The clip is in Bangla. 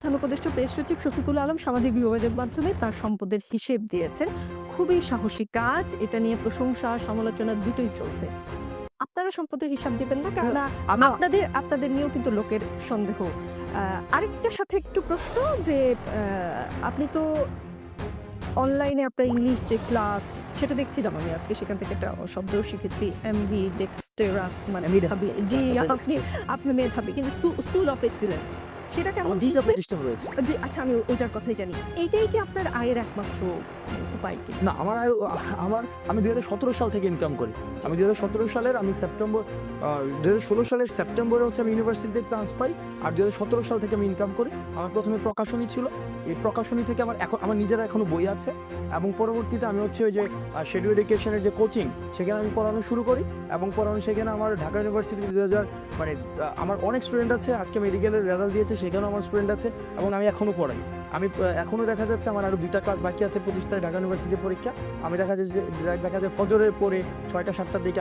প্রধান উপদেষ্টা প্রেস সচিব শফিকুল আলম সামাজিক যোগাযোগ মাধ্যমে তার সম্পদের হিসেব দিয়েছেন। খুবই সাহসী কাজ। এটা নিয়ে প্রশংসা সমালোচনা দুটোই চলছে। আপনারা সম্পদের হিসাব দিবেন না? হ্যাঁ, কেননা আমা আপনাদের নিয়েও কিন্তু লোকের সন্দেহ। আরেকটার সাথে একটু প্রশ্ন যে আপনি তো অনলাইনে আপনার ইংলিশ যে ক্লাস সেটা দেখছিলাম আমি আজকে সেখান থেকে একটা শব্দও শিখেছি এমবি ডেক্সটেরাস মানে মেধাবী। জি, আপনি মেধাবী কিন্তু স্কুল অফ এক্সিলেন্স সেটা কেমন আমার ২ টা চলবে? প্রতিষ্ঠান রয়েছে। জি, আচ্ছা আমি ওইটার কথাই জানি। এইটাই কি আপনার আয়ের একমাত্র উপায় কি? না, আমার আয় আমার আমি ২০১৭ সাল থেকে ইনকাম করি। আমি ২০১৭ সালের সেপ্টেম্বর ২০১৬ সালের সেপ্টেম্বরে হচ্ছে আমি ইউনিভার্সিটিতে চান্স পাই। আর ২০১৭ সাল থেকে আমি ইনকাম করি। আমার ১ম এ প্রকাশনী ছিল। এই প্রকাশনী থেকে আমার নিজের এখনো বই আছে এবং পরবর্তীতে আমি হচ্ছে ওই যে শেডিউ এডুকেশনের যে কোচিং সেখানে আমি পড়ানো শুরু করি এবং পড়ানো সেখানে আমার ঢাকা ইউনিভার্সিটি ২০০০ মানে আমার অনেক স্টুডেন্ট আছে। আজকে মেডিকেলের রেজাল্ট দিয়েছে সেখানেও আমার স্টুডেন্ট আছে এবং আমি এখনো পড়াই। আমি এখনো দেখা যাচ্ছে আমার আরো ২টা ক্লাস বাকি আছে ২৫ তারিখ ঢাকা ইউনিভার্সিটির পরীক্ষা। আমি দেখা যায় ফজরের পরে ৬টা ৭টার দিকে